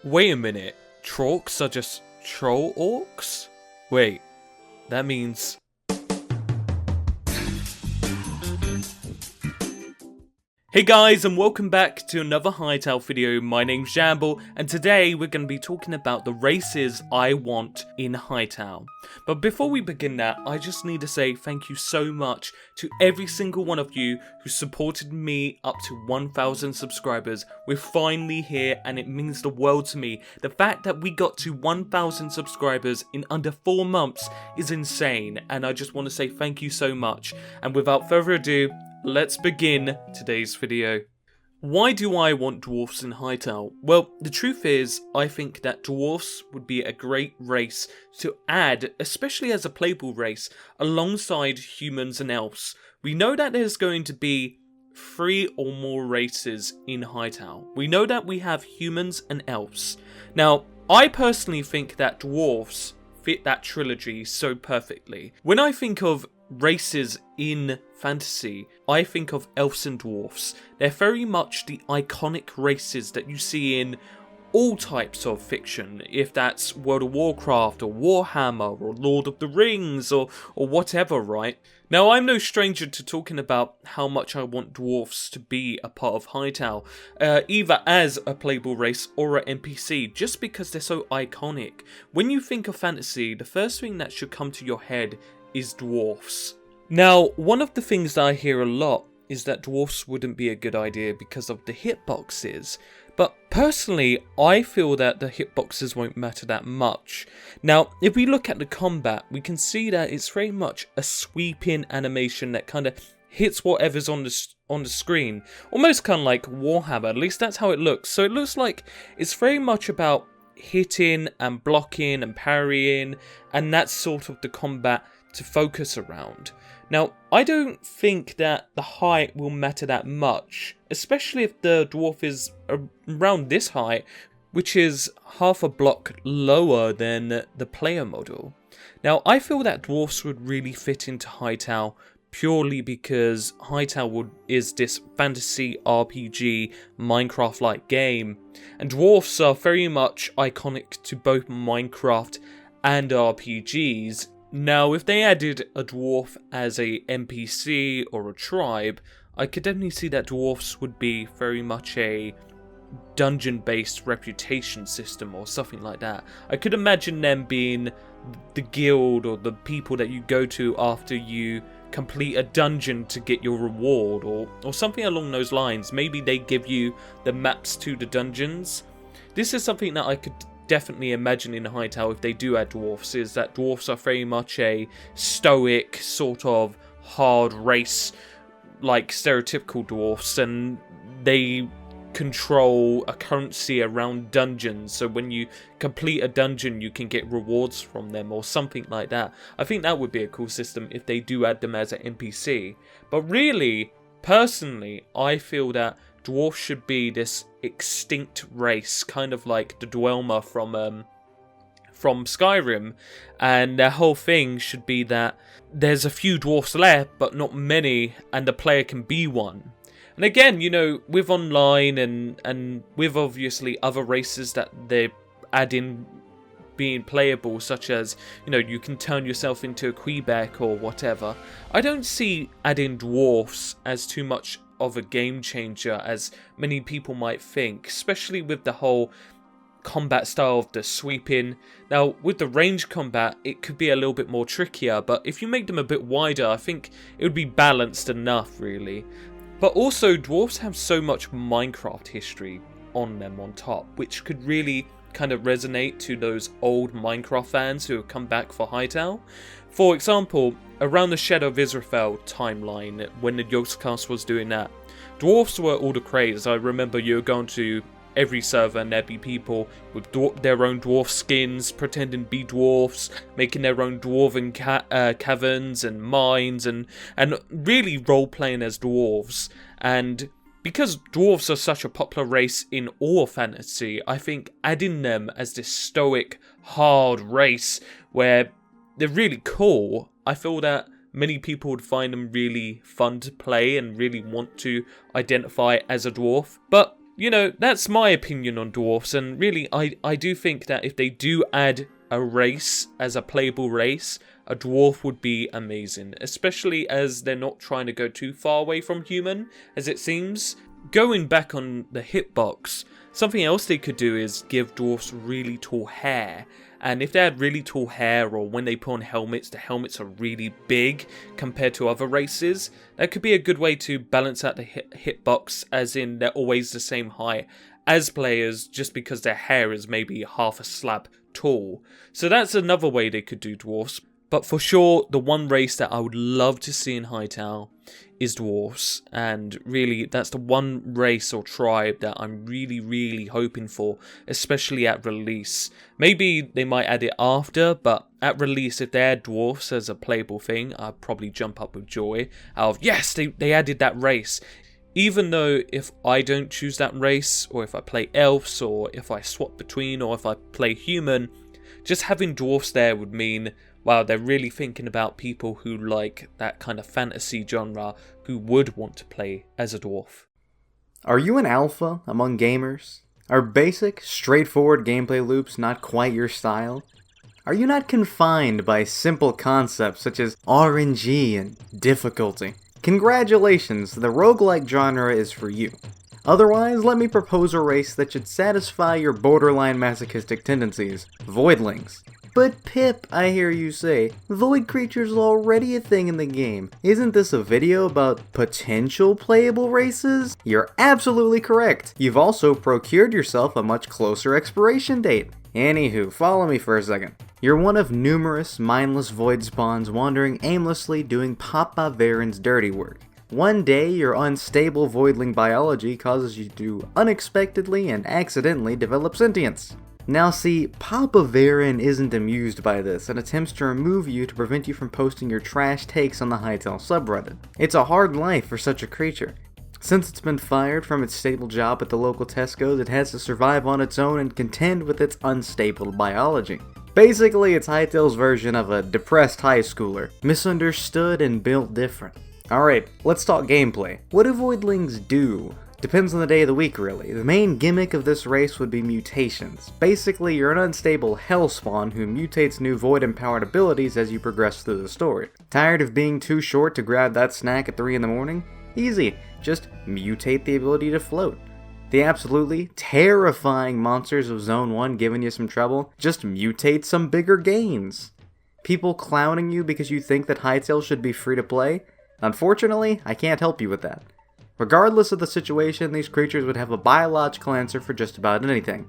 Wait a minute, Trorks are just troll orcs? Wait, that means... Hey guys, and welcome back to another Hytale video. My name's Jamble, and today we're going to be talking about the races I want in Hytale. But before we begin that, I just need to say thank you so much to every single one of you who supported me up to 1,000 subscribers. We're finally here, and it means the world to me. The fact that we got to 1,000 subscribers in under 4 months is insane, and I just want to say thank you so much. And without further ado, let's begin today's video. Why do I want dwarfs in Hytale? Well, the truth is, I think that dwarfs would be a great race to add, especially as a playable race, alongside humans and elves. We know that there's going to be 3 or more races in Hytale. We know that we have humans and elves. Now, I personally think that dwarfs fit that trilogy so perfectly. When I think of races in fantasy, I think of elves and dwarfs. They're very much the iconic races that you see in all types of fiction, if that's World of Warcraft or Warhammer or Lord of the Rings or whatever, right? Now, I'm no stranger to talking about how much I want dwarfs to be a part of Hytale, either as a playable race or an NPC, just because they're so iconic. When you think of fantasy, the first thing that should come to your head is dwarfs. Now, one of the things that I hear a lot is that dwarfs wouldn't be a good idea because of the hitboxes. But personally, I feel that the hitboxes won't matter that much. Now, if we look at the combat, we can see that it's very much a sweeping animation that kind of hits whatever's on the screen. Almost kind of like Warhammer, at least that's how it looks. So it looks like it's very much about hitting and blocking and parrying, and that's sort of the combat to focus around. Now, I don't think that the height will matter that much, especially if the dwarf is around this height, which is half a block lower than the player model. Now, I feel that dwarfs would really fit into Hytale purely because Hytale is this fantasy RPG Minecraft-like game, and dwarfs are very much iconic to both Minecraft and RPGs. Now, if they added a dwarf as a NPC or a tribe, I could definitely see that dwarfs would be very much a dungeon-based reputation system or something like that. I could imagine them being the guild or the people that you go to after you complete a dungeon to get your reward or something along those lines. Maybe they give you the maps to the dungeons. This is something that I could definitely imagine in Hytale if they do add dwarfs, is that dwarfs are very much a stoic, sort of hard race, like stereotypical dwarfs, and they control a currency around dungeons, so when you complete a dungeon you can get rewards from them or something like that. I think that would be a cool system if they do add them as an NPC. But really, personally, I feel that dwarfs should be this extinct race, kind of like the Dwemer from Skyrim, and their whole thing should be that there's a few dwarfs left, but not many, and the player can be one. And again, you know, with online and with obviously other races that they add in being playable, such as, you know, you can turn yourself into a Quebec or whatever, I don't see adding dwarfs as too much of a game changer as many people might think, especially with the whole combat style of the sweeping. Now, with the range combat, it could be a little bit more trickier, but if you make them a bit wider, I think it would be balanced enough, really. But also, dwarfs have so much Minecraft history on them on top, which could really kind of resonate to those old Minecraft fans who have come back for Hytale. For example, around the Shadow of Israel timeline, when the Yogscast was doing that, dwarfs were all the craze. I remember you were going to every server and there'd be people with their own dwarf skins, pretending to be dwarfs, making their own dwarven caverns and mines, and really role-playing as dwarves. And because dwarves are such a popular race in all fantasy, I think adding them as this stoic, hard race where they're really cool, I feel that many people would find them really fun to play and really want to identify as a dwarf. But you know, that's my opinion on Dwarfs, and really, I do think that if they do add a race as a playable race, a dwarf would be amazing, especially as they're not trying to go too far away from human, as it seems. Going back on the hitbox, something else they could do is give dwarfs really tall hair. And if they had really tall hair, or when they put on helmets, the helmets are really big compared to other races, that could be a good way to balance out the hitbox, as in they're always the same height as players, just because their hair is maybe half a slab tall. So that's another way they could do dwarfs. But for sure, the one race that I would love to see in Hytale is Dwarfs, and really that's the one race or tribe that I'm really hoping for, especially at release. Maybe they might add it after, but at release, if they add Dwarfs as a playable thing, I'd probably jump up with joy out of, yes, they added that race. Even though if I don't choose that race, or if I play elves, or if I swap between, or if I play human, just having dwarfs there would mean, wow, they're really thinking about people who like that kind of fantasy genre, who would want to play as a dwarf. Are you an alpha among gamers? Are basic, straightforward gameplay loops not quite your style? Are you not confined by simple concepts such as RNG and difficulty? Congratulations, the roguelike genre is for you. Otherwise, let me propose a race that should satisfy your borderline masochistic tendencies: Voidlings. But Pip, I hear you say, void creatures are already a thing in the game. Isn't this a video about potential playable races? You're absolutely correct. You've also procured yourself a much closer expiration date. Anywho, follow me for a second. You're one of numerous mindless void spawns wandering aimlessly doing Papa Varen's dirty work. One day, your unstable voidling biology causes you to unexpectedly and accidentally develop sentience. Now see, Papa Varen isn't amused by this and attempts to remove you to prevent you from posting your trash takes on the Hytale subreddit. It's a hard life for such a creature. Since it's been fired from its stable job at the local Tesco's, it has to survive on its own and contend with its unstable biology. Basically, it's Hytale's version of a depressed high schooler, misunderstood and built different. Alright, let's talk gameplay. What do voidlings do? Depends on the day of the week, really. The main gimmick of this race would be mutations. Basically, you're an unstable hellspawn who mutates new void-empowered abilities as you progress through the story. Tired of being too short to grab that snack at 3 in the morning? Easy, just mutate the ability to float. The absolutely terrifying monsters of Zone 1 giving you some trouble? Just mutate some bigger gains. People clowning you because you think that Hytale should be free to play? Unfortunately, I can't help you with that. Regardless of the situation, these creatures would have a biological answer for just about anything.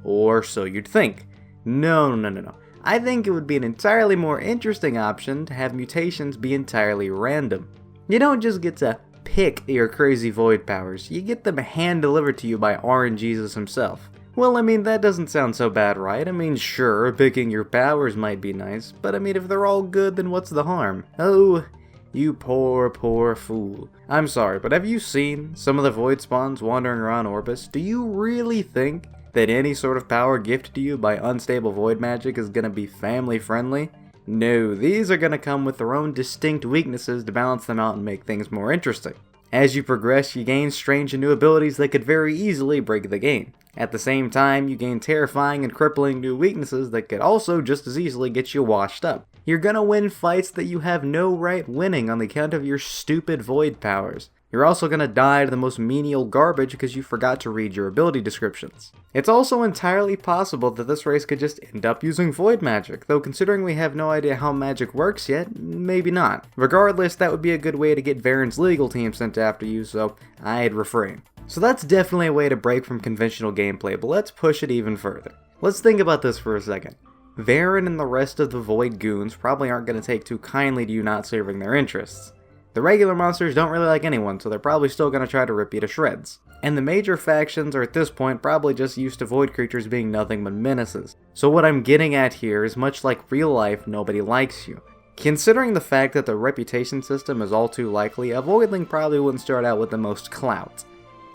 Or so you'd think. No. I think it would be an entirely more interesting option to have mutations be entirely random. You don't just get to pick your crazy void powers, you get them hand-delivered to you by RNGesus himself. Well, I mean, that doesn't sound so bad, right? I mean, sure, picking your powers might be nice, but I mean, if they're all good, then what's the harm? Oh, you poor fool. I'm sorry, but have you seen some of the void spawns wandering around Orbis? Do you really think that any sort of power gifted to you by unstable void magic is gonna be family friendly? No, these are gonna come with their own distinct weaknesses to balance them out and make things more interesting. As you progress, you gain strange and new abilities that could very easily break the game. At the same time, you gain terrifying and crippling new weaknesses that could also just as easily get you washed up. You're gonna win fights that you have no right winning on the account of your stupid void powers. You're also gonna die to the most menial garbage because you forgot to read your ability descriptions. It's also entirely possible that this race could just end up using void magic, though considering we have no idea how magic works yet, maybe not. Regardless, that would be a good way to get Varen's legal team sent after you, so I'd refrain. So that's definitely a way to break from conventional gameplay, but let's push it even further. Let's think about this for a second. Varen and the rest of the Void Goons probably aren't going to take too kindly to you not serving their interests. The regular monsters don't really like anyone, so they're probably still going to try to rip you to shreds. And the major factions are at this point probably just used to void creatures being nothing but menaces. So what I'm getting at here is much like real life, nobody likes you. Considering the fact that the reputation system is all too likely, a voidling probably wouldn't start out with the most clout.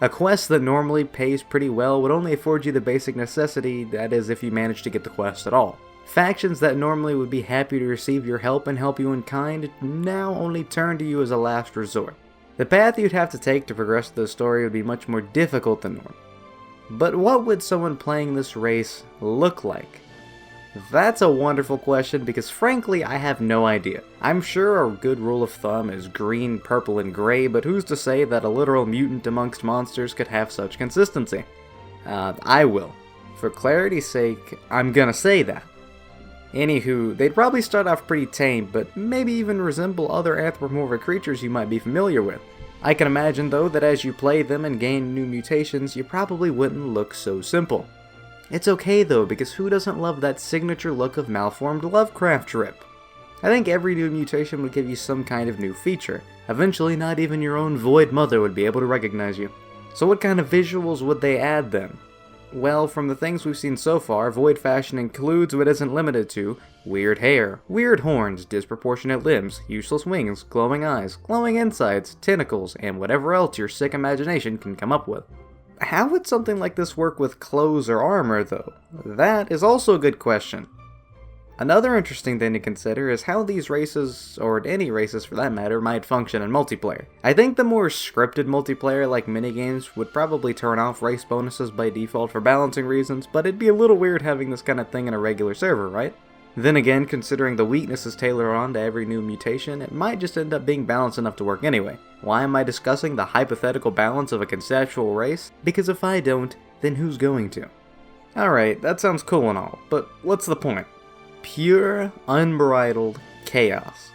A quest that normally pays pretty well would only afford you the basic necessity, that is if you manage to get the quest at all. Factions that normally would be happy to receive your help and help you in kind now only turn to you as a last resort. The path you'd have to take to progress the story would be much more difficult than normal. But what would someone playing this race look like? That's a wonderful question because frankly I have no idea. I'm sure a good rule of thumb is green, purple, and gray, but who's to say that a literal mutant amongst monsters could have such consistency? I will. For clarity's sake, I'm gonna say that. Anywho, they'd probably start off pretty tame, but maybe even resemble other anthropomorphic creatures you might be familiar with. I can imagine though that as you play them and gain new mutations, you probably wouldn't look so simple. It's okay though, because who doesn't love that signature look of malformed Lovecraft drip? I think every new mutation would give you some kind of new feature. Eventually not even your own Void Mother would be able to recognize you. So what kind of visuals would they add then? Well, from the things we've seen so far, Void fashion includes but isn't limited to weird hair, weird horns, disproportionate limbs, useless wings, glowing eyes, glowing insides, tentacles, and whatever else your sick imagination can come up with. How would something like this work with clothes or armor, though? That is also a good question. Another interesting thing to consider is how these races, or any races for that matter, might function in multiplayer. I think the more scripted multiplayer like minigames would probably turn off race bonuses by default for balancing reasons, but it'd be a little weird having this kind of thing in a regular server, right? Then again, considering the weaknesses tailor on to every new mutation, it might just end up being balanced enough to work anyway. Why am I discussing the hypothetical balance of a conceptual race? Because if I don't, then who's going to? Alright, that sounds cool and all, but what's the point? Pure, unbridled chaos.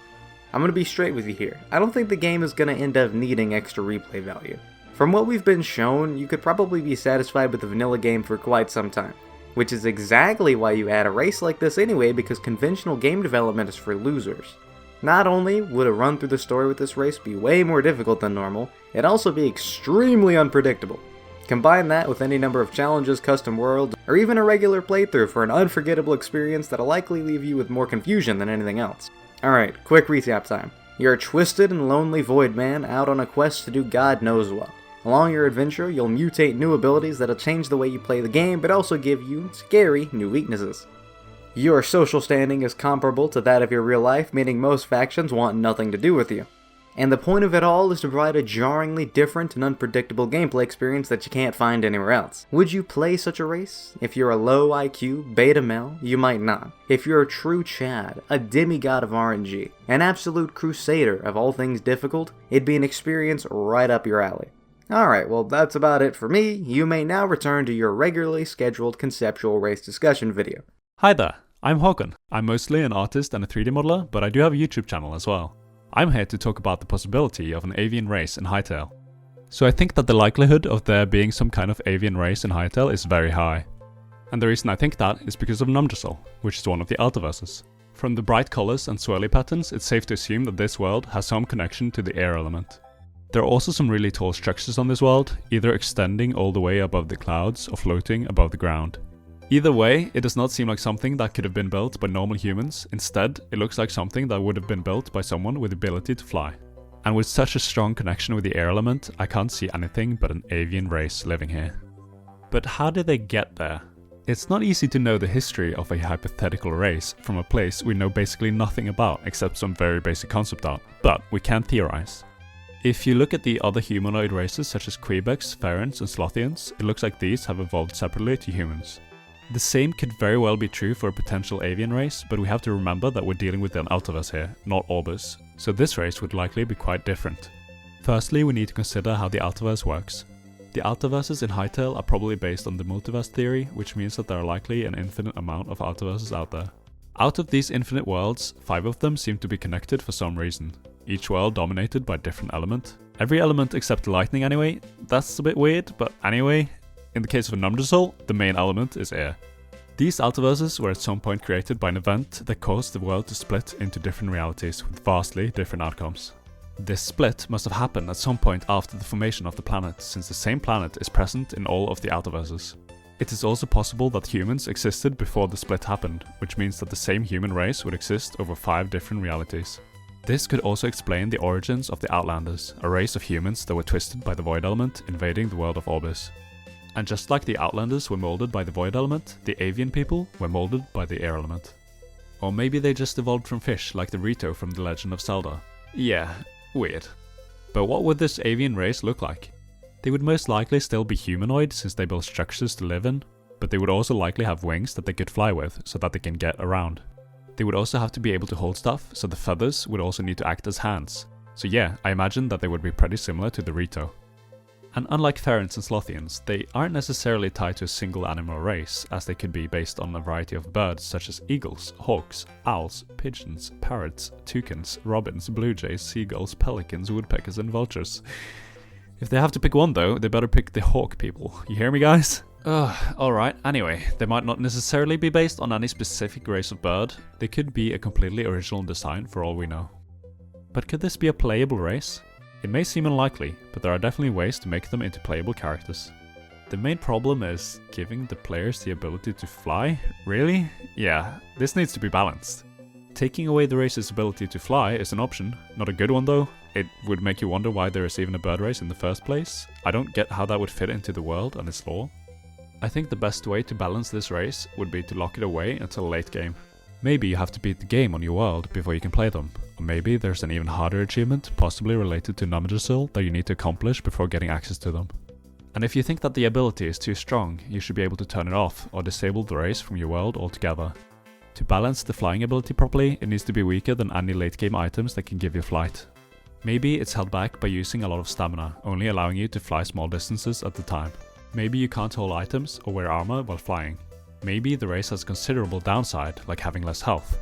I'm gonna be straight with you here. I don't think the game is gonna end up needing extra replay value. From what we've been shown, you could probably be satisfied with the vanilla game for quite some time. Which is exactly why you add a race like this anyway, because conventional game development is for losers. Not only would a run through the story with this race be way more difficult than normal, it'd also be extremely unpredictable. Combine that with any number of challenges, custom worlds, or even a regular playthrough for an unforgettable experience that'll likely leave you with more confusion than anything else. Alright, quick recap time. You're a twisted and lonely void man out on a quest to do God knows what. Along your adventure, you'll mutate new abilities that'll change the way you play the game, but also give you scary new weaknesses. Your social standing is comparable to that of your real life, meaning most factions want nothing to do with you. And the point of it all is to provide a jarringly different and unpredictable gameplay experience that you can't find anywhere else. Would you play such a race? If you're a low IQ, beta male, you might not. If you're a true Chad, a demigod of RNG, an absolute crusader of all things difficult, it'd be an experience right up your alley. Alright, well that's about it for me. You may now return to your regularly scheduled conceptual race discussion video. Hi there, I'm Hawkon. I'm mostly an artist and a 3D modeler, but I do have a YouTube channel as well. I'm here to talk about the possibility of an avian race in Hytale. So I think that the likelihood of there being some kind of avian race in Hytale is very high. And the reason I think that is because of Numdressel, which is one of the Altiverses. From the bright colors and swirly patterns, it's safe to assume that this world has some connection to the air element. There are also some really tall structures on this world, either extending all the way above the clouds or floating above the ground. Either way, it does not seem like something that could have been built by normal humans. Instead, it looks like something that would have been built by someone with the ability to fly. And with such a strong connection with the air element, I can't see anything but an avian race living here. But how did they get there? It's not easy to know the history of a hypothetical race from a place we know basically nothing about except some very basic concept art, but we can theorize. If you look at the other humanoid races such as Quebecs, Ferens and Slothians, it looks like these have evolved separately to humans. The same could very well be true for a potential avian race, but we have to remember that we're dealing with an Altiverse here, not Orbis, so this race would likely be quite different. Firstly, we need to consider how the Altiverse works. The Altiverses in Hytale are probably based on the multiverse theory, which means that there are likely an infinite amount of Altiverses out there. Out of these infinite worlds, 5 of them seem to be connected for some reason. Each world dominated by a different element. Every element except lightning anyway. That's a bit weird, but anyway. In the case of Numdressel, the main element is air. These Altiverses were at some point created by an event that caused the world to split into different realities with vastly different outcomes. This split must have happened at some point after the formation of the planet, since the same planet is present in all of the Altiverses. It is also possible that humans existed before the split happened, which means that the same human race would exist over 5 different realities. This could also explain the origins of the Outlanders, a race of humans that were twisted by the Void Element invading the world of Orbis. And just like the Outlanders were molded by the Void Element, the Avian people were molded by the Air Element. Or maybe they just evolved from fish like the Rito from The Legend of Zelda. Yeah, weird. But what would this avian race look like? They would most likely still be humanoid since they build structures to live in, but they would also likely have wings that they could fly with so that they can get around. They would also have to be able to hold stuff, so the feathers would also need to act as hands. So yeah, I imagine that they would be pretty similar to the Rito. And unlike Ferrets and Slothians, they aren't necessarily tied to a single animal race, as they could be based on a variety of birds such as eagles, hawks, owls, pigeons, parrots, toucans, robins, blue jays, seagulls, pelicans, woodpeckers and vultures. If they have to pick one though, they better pick the hawk people. You hear me, guys? Alright, anyway, they might not necessarily be based on any specific race of bird. They could be a completely original design for all we know. But could this be a playable race? It may seem unlikely, but there are definitely ways to make them into playable characters. The main problem is giving the players the ability to fly? Really? Yeah, this needs to be balanced. Taking away the race's ability to fly is an option, not a good one though. It would make you wonder why there is even a bird race in the first place. I don't get how that would fit into the world and its lore. I think the best way to balance this race would be to lock it away until late game. Maybe you have to beat the game on your world before you can play them, or maybe there's an even harder achievement, possibly related to Numdrasil, that you need to accomplish before getting access to them. And if you think that the ability is too strong, you should be able to turn it off or disable the race from your world altogether. To balance the flying ability properly, it needs to be weaker than any late game items that can give you flight. Maybe it's held back by using a lot of stamina, only allowing you to fly small distances at the time. Maybe you can't hold items or wear armor while flying. Maybe the race has considerable downside, like having less health.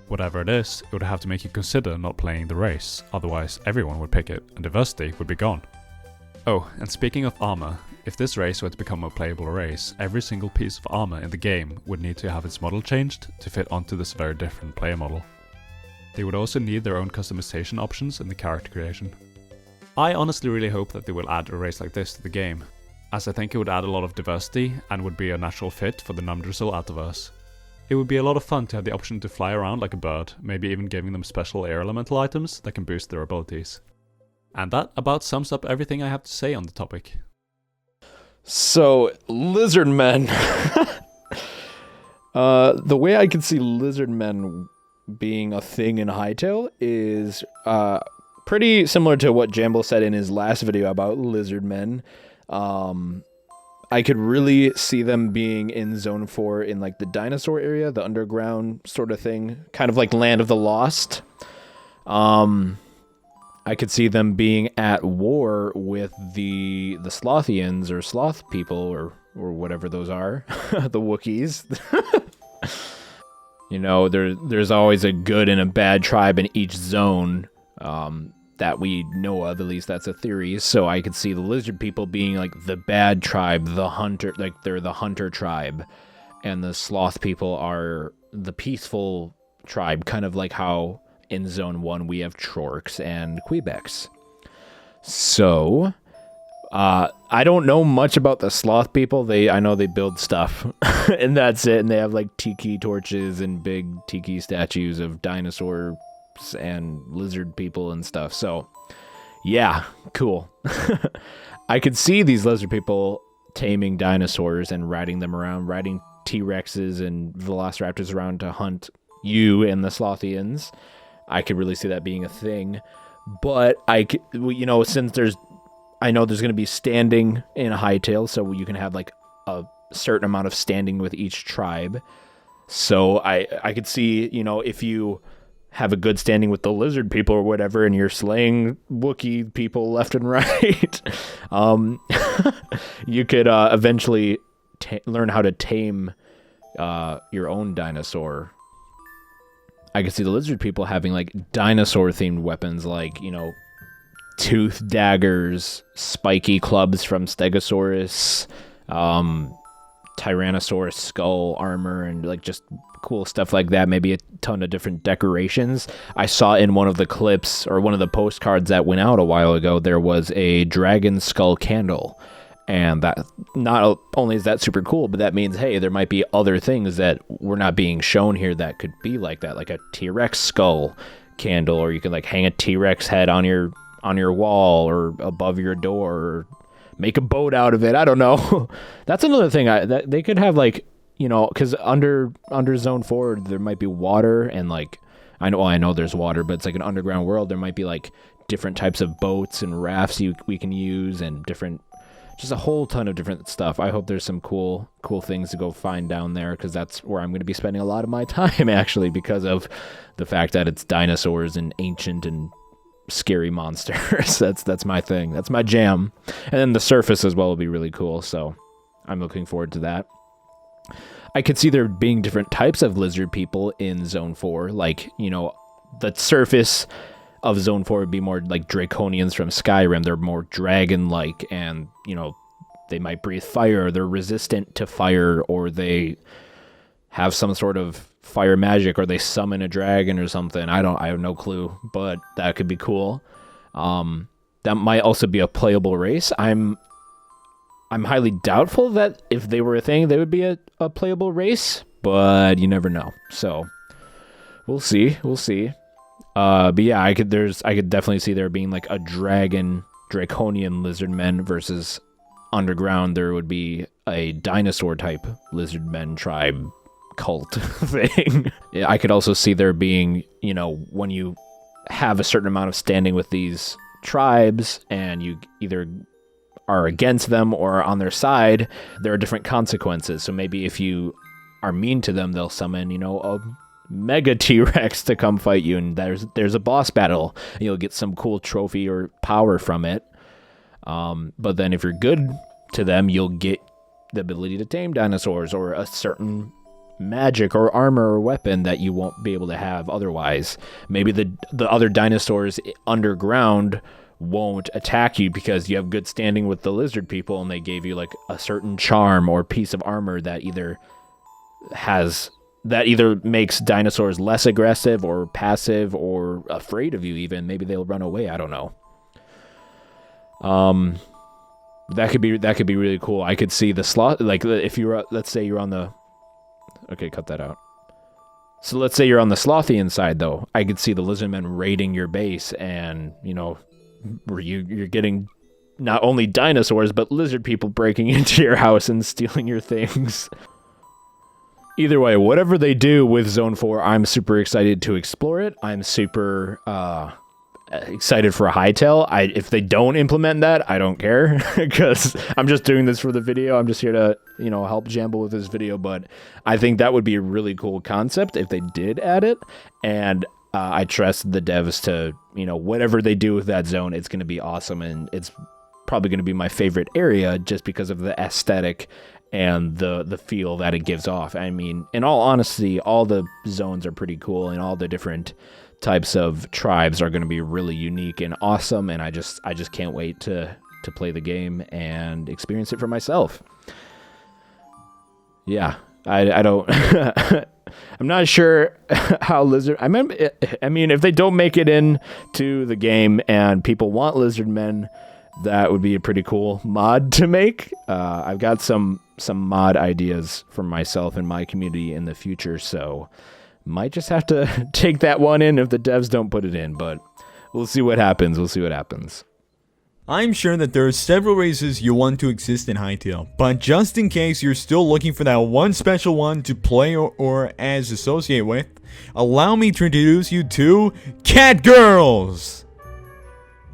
Whatever it is, it would have to make you consider not playing the race, otherwise everyone would pick it and diversity would be gone. Oh, and speaking of armor, if this race were to become a playable race, every single piece of armor in the game would need to have its model changed to fit onto this very different player model. They would also need their own customization options in the character creation. I honestly really hope that they will add a race like this to the game, as I think it would add a lot of diversity and would be a natural fit for the Numdrasil Ataverse. It would be a lot of fun to have the option to fly around like a bird, maybe even giving them special air elemental items that can boost their abilities. And that about sums up everything I have to say on the topic. So, Lizardmen. The way I can see Lizardmen being a thing in Hytale is pretty similar to what Jamble said in his last video about Lizardmen. I could really see them being in Zone 4 in like the dinosaur area, the underground sort of thing, kind of like Land of the Lost. I could see them being at war with the Slothians or Sloth people or whatever those are, the Wookiees. You know, there's always a good and a bad tribe in each zone. That we know of, at least that's a theory. So I could see the lizard people being like the bad tribe, the hunter, like they're the hunter tribe, and the sloth people are the peaceful tribe, kind of like how in Zone 1 we have Chorks and Quebecs. So I don't know much about the sloth people. I know they build stuff and that's it, and they have like tiki torches and big tiki statues of dinosaur and lizard people and stuff. So yeah, cool. I could see these lizard people taming dinosaurs and riding them around, riding T-Rexes and Velociraptors around to hunt you and the Slothians. I could really see that being a thing. But since I know there's going to be standing in Hytale, so you can have like a certain amount of standing with each tribe. So I could see, if you have a good standing with the lizard people or whatever, and you're slaying Wookiee people left and right, you could eventually learn how to tame your own dinosaur. I could see the lizard people having like dinosaur-themed weapons, like, tooth daggers, spiky clubs from Stegosaurus, Tyrannosaurus skull armor, and like just cool stuff like that. Maybe a ton of different decorations. I saw in one of the clips or one of the postcards that went out a while ago, there was a dragon skull candle, and that not only is that super cool, but that means, hey, there might be other things that were not being shown here that could be like that, like a T-Rex skull candle, or you can like hang a T-Rex head on your wall or above your door, or make a boat out of it. I don't know. That's another thing that they could have, like, because under Zone 4 there might be water, and like I know there's water, but it's like an underground world. There might be like different types of boats and rafts we can use, and just a whole ton of different stuff. I hope there's some cool things to go find down there, because that's where I'm going to be spending a lot of my time, actually, because of the fact that it's dinosaurs and ancient and scary monsters. That's my thing. That's my jam. And then the surface as well will be really cool, so I'm looking forward to that. I could see there being different types of lizard people in Zone 4. Like, the surface of Zone 4 would be more like Draconians from Skyrim. They're more dragon-like, and, they might breathe fire. They're resistant to fire, or they have some sort of fire magic, or they summon a dragon or something. I have no clue, but that could be cool. That might also be a playable race. I'm highly doubtful that if they were a thing, they would be a playable race, but you never know. So we'll see. But yeah, I could definitely see there being like a draconian lizardmen versus underground. There would be a dinosaur type lizardmen tribe cult thing. Yeah, I could also see there being, when you have a certain amount of standing with these tribes and you either are against them or on their side, there are different consequences. So maybe if you are mean to them, they'll summon, a mega T-Rex to come fight you, and there's a boss battle, and you'll get some cool trophy or power from it. But then if you're good to them, you'll get the ability to tame dinosaurs, or a certain magic or armor or weapon that you won't be able to have otherwise. Maybe the other dinosaurs underground won't attack you because you have good standing with the lizard people, and they gave you like a certain charm or piece of armor that either makes dinosaurs less aggressive or passive or afraid of you. Even maybe they'll run away. I don't know. That could be really cool. I could see the sloth, like if let's say you're on the, okay, cut that out. So let's say you're on the Slothian side, though. I could see the Lizardmen raiding your base, and you're getting not only dinosaurs but lizard people breaking into your house and stealing your things. Either way, whatever they do with Zone 4, I'm super excited to explore it. I'm super excited for a Hytale. If they don't implement that, I don't care, because I'm just doing this for the video. I'm just here to, help Jamble with this video, but I think that would be a really cool concept if they did add it, and I trust the devs to, whatever they do with that zone, it's going to be awesome, and it's probably going to be my favorite area just because of the aesthetic and the feel that it gives off. I mean, in all honesty, all the zones are pretty cool, and all the different types of tribes are going to be really unique and awesome, and I just can't wait to play the game and experience it for myself. Yeah, I don't I'm not sure how I mean, if they don't make it into the game and people want lizardmen, that would be a pretty cool mod to make. I've got some mod ideas for myself and my community in the future, so might just have to take that one in if the devs don't put it in, but we'll see what happens. I'm sure that there are several races you want to exist in Hytale, but just in case you're still looking for that one special one to play or as associate with, allow me to introduce you to Cat Girls!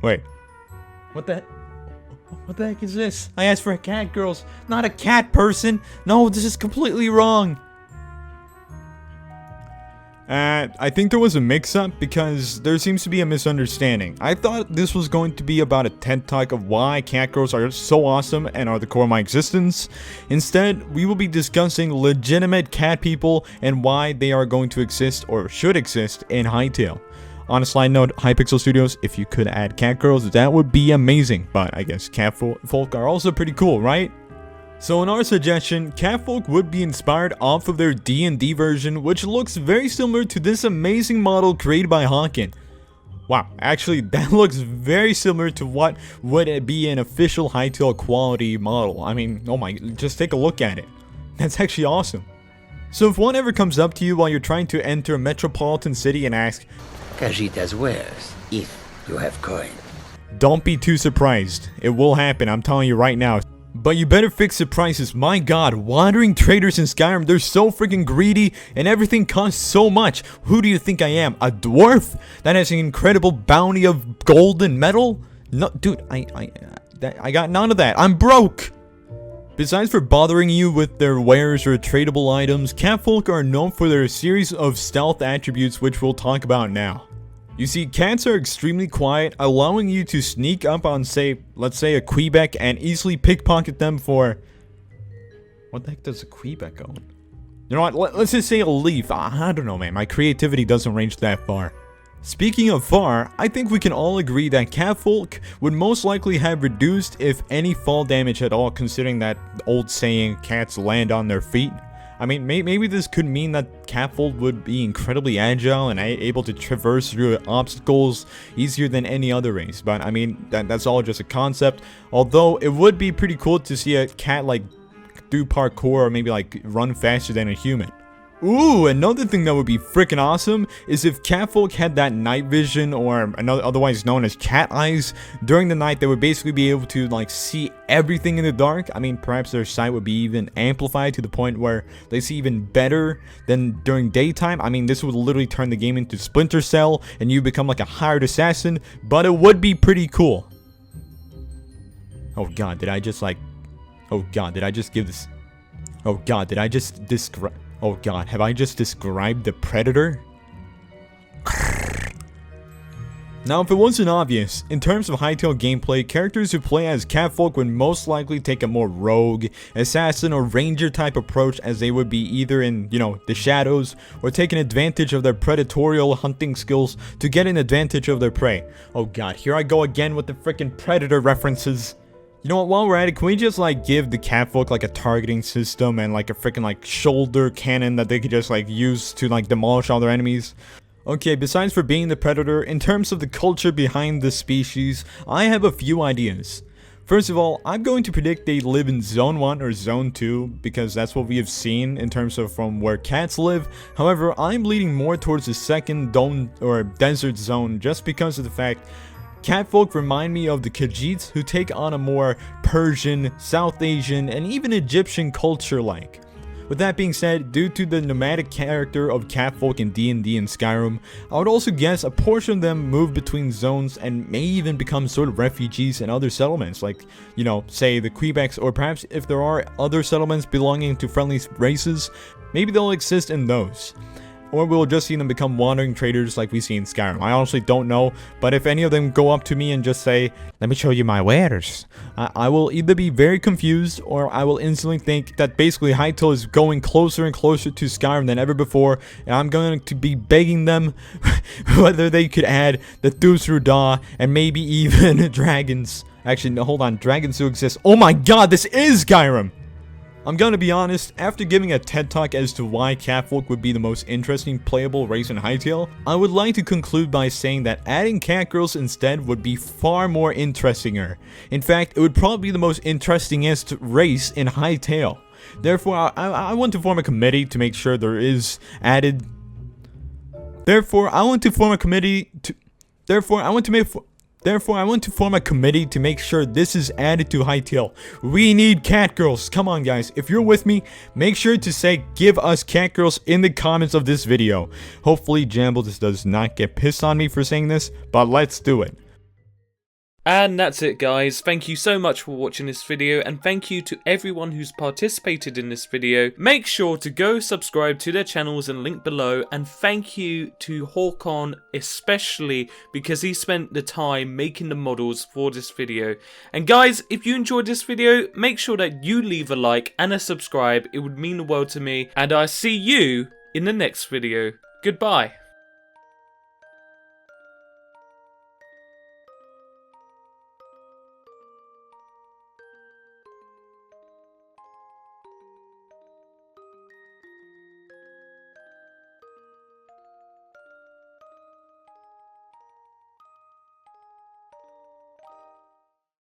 Wait, what the heck is this? I asked for a Cat Girls, not a cat person. No, this is completely wrong. I think there was a mix-up because there seems to be a misunderstanding. I thought this was going to be about a TED Talk of why cat girls are so awesome and are the core of my existence. Instead, we will be discussing legitimate cat people and why they are going to exist or should exist in Hytale. On a side note, Hypixel Studios, if you could add cat girls, that would be amazing. But I guess Catfolk are also pretty cool, right? So in our suggestion, Catfolk would be inspired off of their D&D version, which looks very similar to this amazing model created by Hawkon. Wow, actually that looks very similar to what would be an official Hytale quality model. I mean, oh my, just take a look at it. That's actually awesome. So if one ever comes up to you while you're trying to enter a metropolitan city and asks, Cajitas wares, if you have coin. Don't be too surprised. It will happen, I'm telling you right now. But you better fix the prices. My god, wandering traders in Skyrim, they're so freaking greedy and everything costs so much. Who do you think I am? A dwarf that has an incredible bounty of gold and metal? No, dude, I got none of that. I'm broke. Besides for bothering you with their wares or tradable items, Catfolk are known for their series of stealth attributes, which we'll talk about now. You see, cats are extremely quiet, allowing you to sneak up on, let's say a Quebec and easily pickpocket them for... What the heck does a Quebec own? You know what, let's just say a leaf. I don't know, man, my creativity doesn't range that far. Speaking of far, I think we can all agree that Catfolk would most likely have reduced, if any, fall damage at all, considering that old saying, cats land on their feet. I mean, maybe this could mean that Catfolk would be incredibly agile and able to traverse through obstacles easier than any other race, but I mean, that's all just a concept. Although, it would be pretty cool to see a cat, like, do parkour or maybe, like, run faster than a human. Ooh, another thing that would be freaking awesome is if Catfolk had that night vision, or otherwise known as cat eyes. During the night, they would basically be able to like see everything in the dark. I mean, perhaps their sight would be even amplified to the point where they see even better than during daytime. I mean, this would literally turn the game into Splinter Cell and you become like a hired assassin, but it would be pretty cool. Oh god, did I just like... Oh god, did I just give this... Oh god, did I just describe... Oh god, have I just described the Predator? Now, if it wasn't obvious, in terms of Hytale gameplay, characters who play as Catfolk would most likely take a more rogue, assassin, or ranger type approach, as they would be either in, you know, the shadows, or taking advantage of their predatorial hunting skills to get an advantage of their prey. Oh god, here I go again with the freaking Predator references. You know what, while we're at it, can we just like give the Catfolk like a targeting system and like a freaking like shoulder cannon that they could just like use to like demolish all their enemies? Okay, besides for being the Predator, in terms of the culture behind the species, I have a few ideas. First of all, I'm going to predict they live in Zone 1 or Zone 2, because that's what we have seen in terms of from where cats live. However, I'm leaning more towards the second dome or desert zone just because of the fact Catfolk remind me of the Khajiits, who take on a more Persian, South Asian, and even Egyptian culture like. With that being said, due to the nomadic character of Catfolk in D&D and Skyrim, I would also guess a portion of them move between zones and may even become sort of refugees in other settlements, like, you know, say the Quebecs, or perhaps if there are other settlements belonging to friendly races, maybe they'll exist in those. Or we'll just see them become wandering traders like we see in Skyrim. I honestly don't know, but if any of them go up to me and just say, "Let me show you my wares," I will either be very confused, or I will instantly think that basically Hytale is going closer and closer to Skyrim than ever before, and I'm going to be begging them whether they could add the Thusruda and maybe even dragons. Actually, no, hold on, dragons do exist. Oh my god, this is Skyrim! I'm gonna be honest, after giving a TED talk as to why Catfolk would be the most interesting playable race in Hytale, I would like to conclude by saying that adding catgirls instead would be far more interestinger. In fact, it would probably be the most interestingest race in Hytale. Therefore, I want to form a committee to make sure there is added... Therefore, I want to form a committee to make sure this is added to Hytale. We need catgirls. Come on, guys. If you're with me, make sure to say, give us catgirls in the comments of this video. Hopefully, Jamble just does not get pissed on me for saying this, but let's do it. And that's it, guys. Thank you so much for watching this video, and thank you to everyone who's participated in this video. Make sure to go subscribe to their channels and link below, and thank you to Hawkon especially because he spent the time making the models for this video. And guys, if you enjoyed this video, make sure that you leave a like and a subscribe. It would mean the world to me, and I see you in the next video. Goodbye.